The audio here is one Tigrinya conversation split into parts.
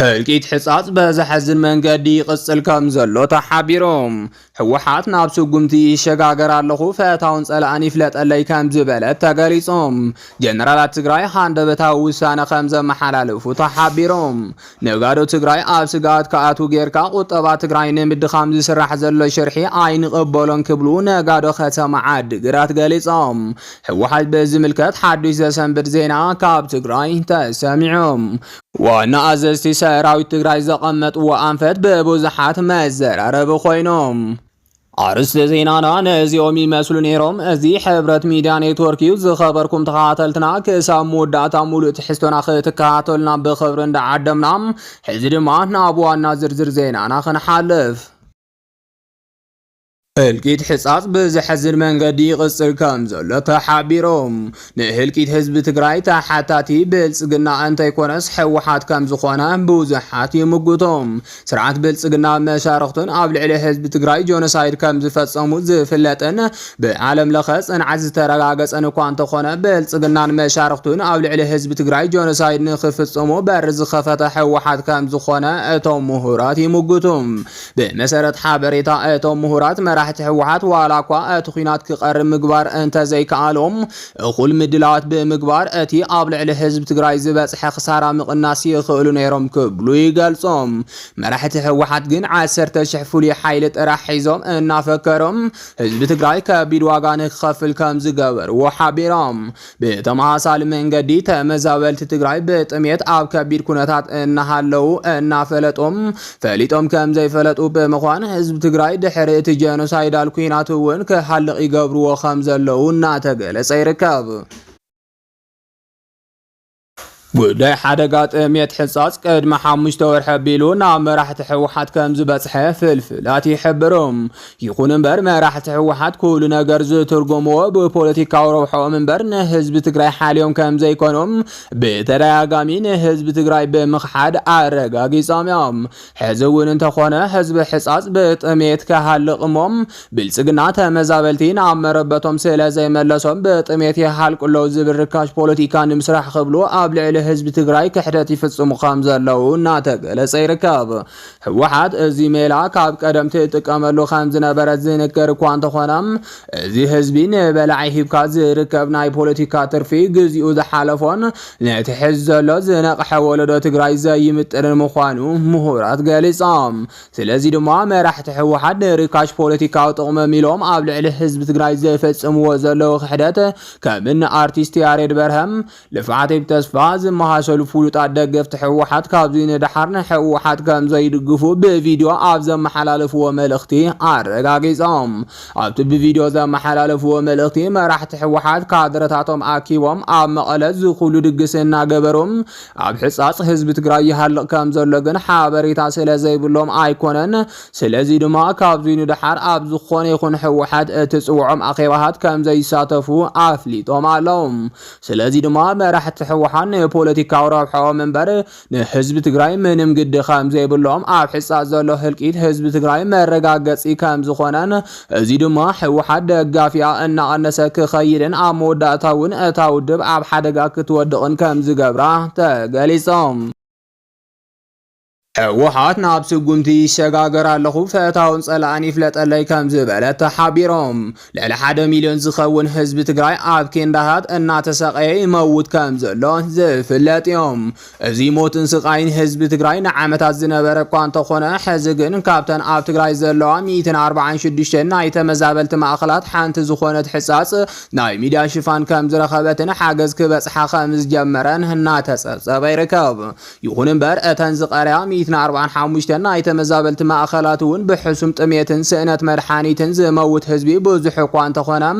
هلقيت حصاص بزحزن منقدي قصل كم زلو تحابيروم حوحات نابسو قمتي شغاقر اللخو فاتاون سألاني فلات اللي كم زبالت تقاليصوم جنرالات تقراي حاند بتاو وسانة خمزة محلالفو تحابيروم نقادو تقراي آبسقات كاتو غيركا قطبا تقراي نمد خامز سرح زلو شرحي آين قبولون كبلو نقادو ختم عاد قرات قاليصوم حوحات بزملكت حدو زسنبت زينا كاب تقراي تسامعوم وانا ازستي سراويت تግራይ ዘቐመጥዎ አንፈት በብዙሓት መዘራረብ ኮይኖም አርስተ ዜናና ነዚኦም ይመስሉ ነይሮም እዚ ሕብረት ሚድያ ኔትወርክ እዩ ዝኸበርኩም ተኸታተልትና ክሳብ መወዳእታ ሙሉእ ትሕዝቶና ክትከታተሉና ብኽብሪ እንዳዓደምና ሕዚ ድማ ናብ ዋና ዝርዝር ዜናና ክንሓልፍ هلقيت حصاص بزحزن منقدي قصر كم زلو تحابيروم نهلقيت حزب تقراي تحتاتي بلصقنا انت يكونس حوحات كم زخونا بوزحات يمقوتوم سرعات بلصقنا مشارختون قبل على حزب تقراي جونوسايد كم زفصمو زفلتن بعالم لخص انعز ترغاغص انكوان تخونا بلصقنا مشارختون قبل على حزب تقراي جونوسايد نخفصمو برز خفته حوحات كم زخونا اتوم مهورات يمقوتوم بمسرت حبريتا اتوم مهورات مرح حوحات والاكوا اتخينات كقرب مقبار انت زي كالوم اقول مدلات بمقبار اتي قابل على حزب تقراي زبصح خساره مقناس يخلو نيرم كبلو يقلصوم مرحت حوحات جن 10,000 فولي حيل طرح حيزوم انافكرم حزب تقراي كبيد واغا نخفل كم زغبر وحابيرام بتماثال منقدي تمزابلت تقراي بطميت اب كبيد كونتات انحلو انافلطوم فليطوم كم زي فلطو بمخوان حزب تقراي دحرت جنوسايد ሳይዳል ኩናቱ ወን ከሐልቅ ይገብሩ ወኸም ዘለውና ተገለጸ ይርከብ ጉዳይ ሓደጋት እምየት ሕጻጽ ቅድመ 5 ወርሕ ቢሉ ናብ መራሕቲ ሕወሓት ከም ዝበጽሐ ፍልፍላት ይሕብሮም ይኹን እምበር መራሕቲ ሕወሓት ኩሉ ነገር ዝትርጉምዎ ብፖለቲካዊ ረብሖም እምበር ንህዝቢ ትግራይ ሓልዮም ከም ዘይኮኖም ብተደጋጋሚ ንህዝቢ ትግራይ ብምኽሓድ ኣረጋጊጾም እዮም ሕዚ እውን እንተኾነ ህዝቢ ሕጻጽ ብጥሜት ከሃልቕሞም ብልጽግና ተመዛበልቲ ናብ መረበቶም ስለ ዘይመለሶም ብጥሜት ይሃልቅለው ዝብል ርካሽ ፖለቲካ ንምስራሕ ክብሉ ኣብ ልዕሊ ህዝብ ትግራይ ክሕደት ይፍጽሙ ከም ዘለው እናተገለጸ ይርከብ ህወሓት እዚ ሜላ ካብ ቀደምቲ ጥቀመሉ ከም ዝነበረ ዝንገር እኳ እንተኾነም እዚ ህዝቢ ንበላዒ ሂብካ ዝርከብ ናይ ፖለቲካ ትርፊ ግዚኡ ዝሓለፎን ነቲ ሕዚ ዘሎ ዝነቕሐ ወለዶ ትግራይ ዘይምጥን ምዃኑ ምሁራት ገሊጾም ስለዚ ድማ መራሕቲ ህወሓት ንርካሽ ፖለቲካዊ ጥቕሚ ኢሎም ኣብ ልዕሊ ህዝቢ ትግራይ ዘፈጽምዎ ዘለው ክሕደት ከምኒ ኣርቲስት ያሬድ በርሀም ልፍዓተይ ተስፋ ዝመሃሰሉ ፍሉጣት ደገፍቲ ሕወሓት ካብዚ ንድሓር ንሕወሓት ከም ዘይድግፉ ብቪድዮ ኣብ ዘመሓላለፍዎ መልእኽቲ ኣረጋጊጾም ኣብቲ ብቪድዮ ዘመሓላለፍዎ መልእኽቲ መራሕቲ ሕወሓት ካድረታቶም ኣኪቦም ኣብ መቐለ ዝኹሉ ድግስ እናገበሮም ኣብ ሕጻጽ ህዝቢ ትግራይ ይሃልቕ ከም ዘሎ ግን ሓበሬታ ስለ ዘይብሎም ኣይኮነን ስለዚ ድማ ካብዚ ንድሓር ኣብ ዝኾነ ይኹን ሕወሓት እትጽውዖም ኣኼባታት ከም ዘይሳተፉ ኣፍሊጦም ኣለዎም ስለዚ ድማ መራሕቲ ሕወሓት ፖለቲካዊ ረብሖም እምበር ንህዝቢ ትግራይ ምንም ግዲ ከም ዘይብሎም ኣብ ሕጻጽ ዘሎ ህልቂት ህዝቢ ትግራይ መረጋገጺ ከም ዝኾነን እዚ ድማ ሕወሓት ደጋፊያ እናቐነሰ ክኸይድን ኣብ መወዳእታ እውን እታ ውድብ ኣብ ሓደጋ ክትወድቕን ከም ዝገብራ ተገሊጾም ሕወሓት ናብ ስጉምቲ ይሸጋገር ኣለኹ ፈታውን ጸላእን ይፍለጠለይ ከም ዝበለት ተሓቢሮም ልዕሊ 1 ሚልዮን ዝኸውን ህዝቢ ትግራይ ኣብ ኬንዳታት እናተሰቐየ ይመውት ከም ዘሎ ዝፍለጥ እዮም እዚ ሞትን ስቃይን ህዝቢ ትግራይ ንዓመታት ዝነበረ እኳ እንተኾነ ሕዚ ግን ካብተን ኣብ ትግራይ ዘለዋ 146 ናይ ተመዛበልቲ ማእኸላት ሓንቲ ዝኾነት ሕጻጽ ናይ ሚድያ ሽፋን ከም ዝረኸበትን ሓገዝ ክበጽሓ ከም ዝጀመረን እናተጸብጸበ ይርከብ ይኹን እምበር እተን ዝቐረያ 145 ናይ ተመዛበልቲ ማእኸላት እውን ብሕሱም ጥሜትን ስእነት መድሓኒትን ዝመውት ህዝቢ ብዙሕ እኳ እንተኾነም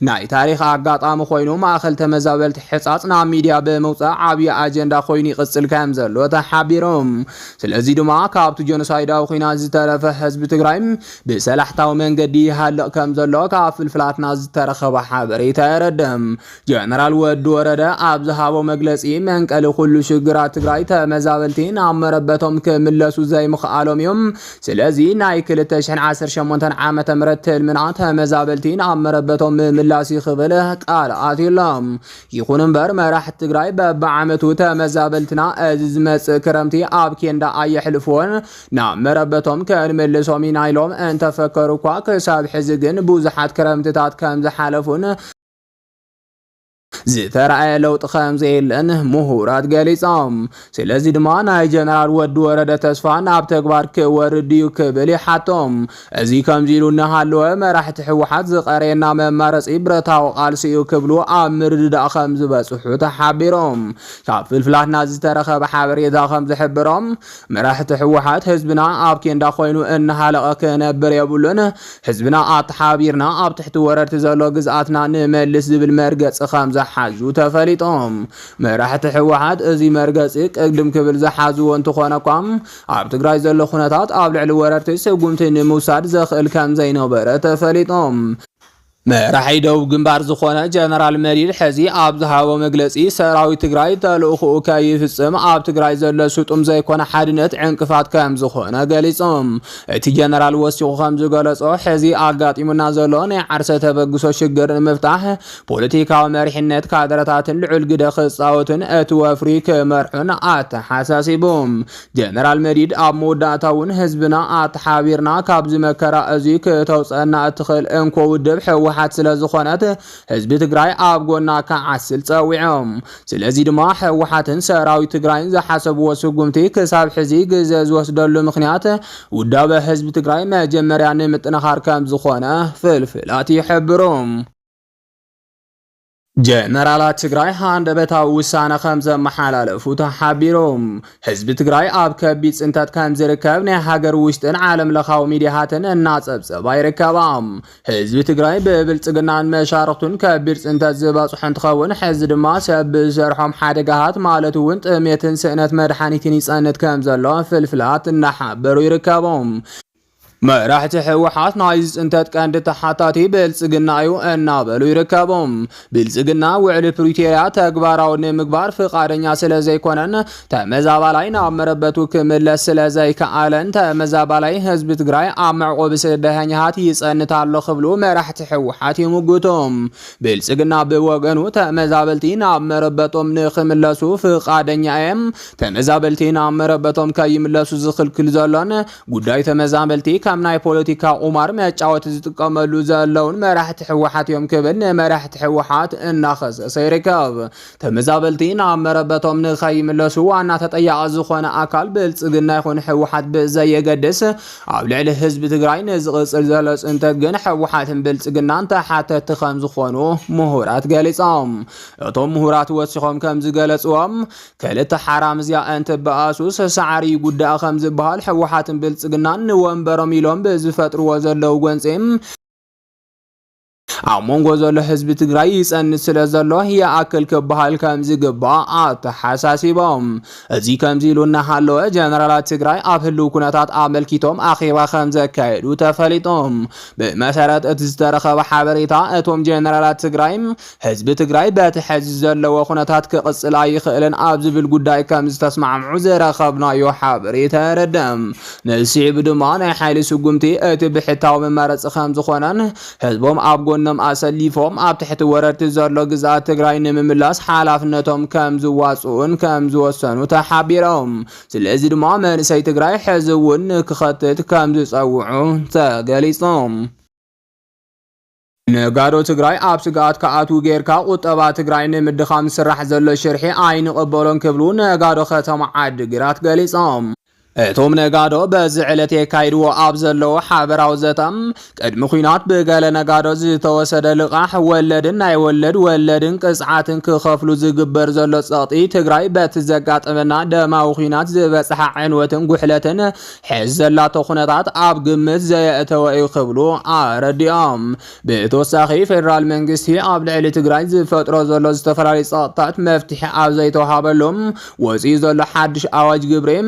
ናይ ታሪክ ኣጋጣሚ ኮይኑ ማእኸል ተመዛበልቲ ሕጻጽ ናብ ሚድያ ብምውፃእ ዓብዪ ኣጀንዳ ኮይኑ ይቕጽል ከም ዘሎ ተሓቢሮም ስለዚ ድማ ካብቲ ጆኖሳይዳዊ ኩናት ዝተረፈ ህዝቢ ትግራይ ብሰላሕታዊ መንገዲ ይሃልቕ ከም ዘሎ ካብ ፍልፍላትና ዝተረኸበ ሓበሬታ የረድም ጀነራል ወዲ ወረደ ኣብ ዝሃቦ መግለጺ መንቀሊ ኩሉ ሽግራት ትግራይ ተመዛበልቲ ናብ መረበቶም ክምለሱ ዘይምኽኣሎም እዮም ስለዚ ናይ 2018 ዓመተ ምህረት ትልምና ተመዛበልቲን ኣብ መረበቶም ምምላስ ይኽብል ቃል ኣትሎም ይኹን እምበር መራሕቲ ትግራይ በብዓመቱ ተመዛበልትና እዚ ዝመጽእ ክረምቲ ኣብ ኬንዳ ኣየሕልፍዎን ናብ መረበቶም ከንምልሶም ኢና ኢሎም እንተፈከሩ እኳ ክሳብ ሕዚ ግን ብዙሓት ክረምትታት ከም ዝሓለፉን ዝተረኣየ ለውጢ ከም ዘየለን ምሁራት ገሊጾም ስለዚ ድማ ናይ ጀነራል ወዲ ወረደ ተስፋ ናብ ተግባር ክወርድ እዩ ክብል ይሓቶም እዚ ከምዚ ኢሉ እናሃለወ መራሕቲ ሕወሓት ዝቐረየና መማረፂ ብረታዊ ቃልሲ እዩ ክብሉ ኣብ ምርድዳእ ከም ዝበፅሑ ተሓቢሮም ካብ ፍልፍላትና ዝተረኸበ ሓበሬታ ከም ዝሕብሮም መራሕቲ ሕወሓት ህዝብና ኣብ ኬንዳ ኮይኑ እናሃለቐ ክነብር የብሉን ህዝብና ኣተሓቢርና ኣብ ትሕቲ ወረርቲ ዘሎ ግዝኣትና ንመልስ ዝብል መርገፂ ከም ሓዙ ተፈሊጦም መራሕቲ ሕወሓት እዚ መርገፂ ቅድም ክብል ዝሓዝዎ እንትኾነ እኳም ኣብ ትግራይ ዘሎ ኩነታት ኣብ ልዕሊ ወረርቲ ስጉምቲ ንምውሳድ ዘኽእል ከም ዘይነበረ ተፈሊጦም መራሒ ደቡብ ግንባር ዝኾነ ጀነራል መዲድ ሕዚ ኣብ ዝሃቦ መግለፂ ሰራዊት ትግራይ ተልእኽኡ ከይፍጽም ኣብ ትግራይ ዘሎ ስጡም ዘይኮነ ሓድነት ዕንቅፋት ከም ዝኾነ ገሊጾም እቲ ጀነራል ወሲኹ ከም ዝገለጾ ሕዚ ኣጋጢሙና ዘሎ ናይ ዓርሰ ተበግሶ ሽግር ንምፍታሕ ፖለቲካዊ መሪሕነት ካድረታትን ልዑል ግደ ክጻወቱን እቲ ወፍሪ ክመርሑን ኣተሓሳሲቦም ጀነራል መዲድ ኣብ መወዳእታ እውን ህዝብና ኣተሓቢርና ካብዚ መከራ እዚ ክተውፀአና እትኽእል እንኮ ውድብ ሕወሓት ስለ ዝኾነት ህዝቢ ትግራይ ኣብ ጎና ከዓስል ጸዊዖም ስለዚ ድማ ሕወሓትን ሰራዊት ትግራይን ዝሓሰብዎ ስጉምቲ ክሳብ ሕዚ ግዜ ዝወስደሉ ምኽንያት ውዳበ ህዝቢ ትግራይ መጀመርያ ንምጥንኻር ከም ዝኾነ ፍልፍላት ይሕብሮም ጀነራላት ትግራይ ሃንደበታዊ ውሳነ ከም ዘመሓላለፉ ተሓቢሮም ህዝቢ ትግራይ ኣብ ከቢድ ጽንተት ከም ዝርከብ ናይ ሃገር ውሽጥን ዓለም ለኻዊ ሚድያታትን እናጸብጸባ ይርከባም ህዝቢ ትግራይ ብብልጽግናን መሻርክቱን ከቢድ ጽንተት ዝበጽሑ እንትኸውን ሕዚ ድማ ሰብ ዝሰርሖም ሓደጋታት ማለት እውን ጥሜትን ስእነት መድሓኒትን ይጸንት ከም ዘሎ ፍልፍላት እናሓበሩ ይርከቦም መራሕቲ ሕወሓት ናይ ጽንተት ቀንዲ ተሓታቲ ብልጽግና እዩ እናበሉ ይርከቦም ብልጽግና ውዕል ፕሪቶሪያ ተግባራዊ ንምግባር ፍቃደኛ ስለ ዘይኮነን ተመዛባላይ ናብ መረበቱ ክምለስ ስለ ዘይከኣለን ተመዛባላይ ህዝቢ ትግራይ ኣብ መዕቆቢ ስደተኛታት ይጸንት ኣሎ ክብሉ መራሕቲ ሕወሓት ይምግቶም ብልጽግና ብወገኑ ተመዛበልቲ ናብ መረበቶም ንኽምለሱ ፍቃደኛ እዮም ተመዛበልቲ ናብ መረበቶም ከይምለሱ ዝኽልክል ዘሎን ጉዳይ ተመዛበልቲ ከም ናይ ፖለቲካ ቁማር መጫወት ዝጥቀመሉ ዘለውን መራሕቲ ሕወሓት እዮም ክብል ንመራሕቲ ሕወሓት እናኸሰሰ ይርከብ ተመዛበልቲ ናብ መረበቶም ንኸይምለሱ ዋና ተጠያቂ ዝኾነ ኣካል ብልጽግና ይኹን ሕወሓት ብዘየገድስ ኣብ ልዕሊ ህዝቢ ትግራይ ንዝቕፅል ዘሎ ጽንተት ግን ሕወሓትን ብልጽግናን ተሓተቲ ከም ዝኾኑ ምሁራት ገሊጾም እቶም ምሁራት ወሲኾም ከም ዝገለጽዎም ክልተ ሓራም እዚኣን ትበኣሱስ ሳዕሪ ጉዳይ ከም ዝበሃል ሕወሓትን ብልጽግናን ንወንበሮም ኢሎም ብዝፈጥርዎ ዘለው ጎንፂም ኣብ መንጎ ዘሎ ህዝቢ ትግራይ ይጸንት ስለ ዘሎ ይኣክል ክበሃል ከም ዝግባእ ኣተሓሳሲቦም እዚ ከምዚ ኢሉ እናሃለወ ጀነራላት ትግራይ ኣብ ህልው ኩነታት ኣመልኪቶም ኣኼባ ከም ዘካየዱ ተፈሊጦም ብመሰረት እቲ ዝተረኸበ ሓበሬታ እቶም ጀነራላት ትግራይ ህዝቢ ትግራይ በቲ ሕዚ ዘለዎ ኩነታት ክቕፅል ኣይኽእልን ኣብ ዝብል ጉዳይ ከም ዝተስማዕምዑ ዝረኸብናዮ ሓበሬታ የረድም ነሲዕቡ ድማ ናይ ሓይሊ ስጉምቲ እቲ ብሕታዊ መመረፂ ከም ዝኾነን ህዝቦም ኣብ ጎኖም ኣሰሊፎም ኣብ ትሕቲ ወረርቲ ዘሎ ግዛት ትግራይ ንምምላስ ሓላፍነቶም ከም ዝዋፅኡን ከም ዝወሰኑ ተሓቢሮም ስለዚ ድማ መንእሰይ ትግራይ ሕዚ እውን ክኸትት ከም ዝፀውዑ ተገሊጾም ነጋዶ ትግራይ ኣብ ስጋኣት ከኣትው ጌርካ ቁጠባ ትግራይ ንምድኻም ዝስራሕ ዘሎ ሽርሒ ኣይንቕበሎን ክብሉ ነጋዶ ከተማ ዓዲግራት ገሊጾም እቶም ነጋዶ በዚ ዕለት የካይድዎ ኣብ ዘለዎ ሓበራዊ ዘተም ቅድሚ ኩናት ብገለ ነጋዶ ዝተወሰደ ልቓሕ ወለድን ናይ ወለድን ቅፅዓትን ክኸፍሉ ዝግበር ዘሎ ጸቕጢ ትግራይ በቲ ዘጋጠመና ደማዊ ኩናት ዝበፅሐ ዕንወትን ጉሕለትን ሕዝ ዘላቶ ኩነታት ኣብ ግምት ዘየእተወ እዩ ክብሉ ኣረዲኦም ብተወሳኺ ፌደራል መንግስቲ ኣብ ልዕሊ ትግራይ ዝፈጥሮ ዘሎ ዝተፈላለዩ ጸቕጥታት መፍትሒ ኣብ ዘይተዋሃበሎም ወፂኡ ዘሎ ሓድሽ ኣዋጅ ግብሪ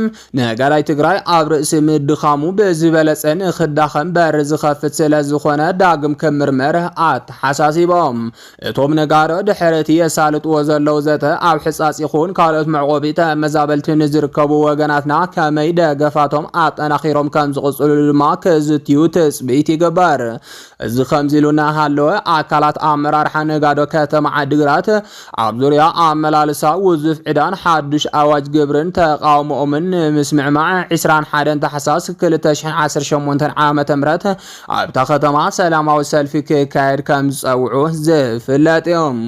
ነገራ ማእከላይ ትግራይ ኣብ ርእሲ ምድኻሙ ብዝበለፀን ክዳኸም በር ዝኸፍት ስለ ዝኾነ ዳግም ክምርመር ኣተሓሳሲቦም እቶም ነጋዶ ድሕርቲ የሳልጥዎ ዘለው ዘተ ኣብ ሕጻጽ ይኹን ካልኦት መዕቆቢ ተመዛበልቲ ንዝርከቡ ወገናትና ከመይ ደገፋቶም ኣጠናኺሮም ከም ዝቕጽሉ ድማ ክዝትዩ ትጽቢት ይግበር እዚ ከምዚሉና ሃለወ ኣካላት ኣመራርሓ ነጋዶ ከተማ ዓዲግራት ኣብ ዙርያ ኣመላልሳ ውዙፍ ዕዳን ሓዱሽ ኣዋጅ ግብርን ተቃውሞኦምን ምስምዕማዕ 21 ታሕሳስ 2018 ዓመተ ምህረት ኣብታ ከተማ ሰላማዊ ሰልፊ ክካየድ ከም ዝፀውዑ ዝፍለጥ እዮም።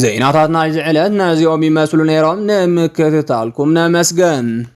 ዜናታት ናይ ዝዕለት ነዚኦም ይመስሉ ነይሮም ንምክትታልኩም ነመስገን።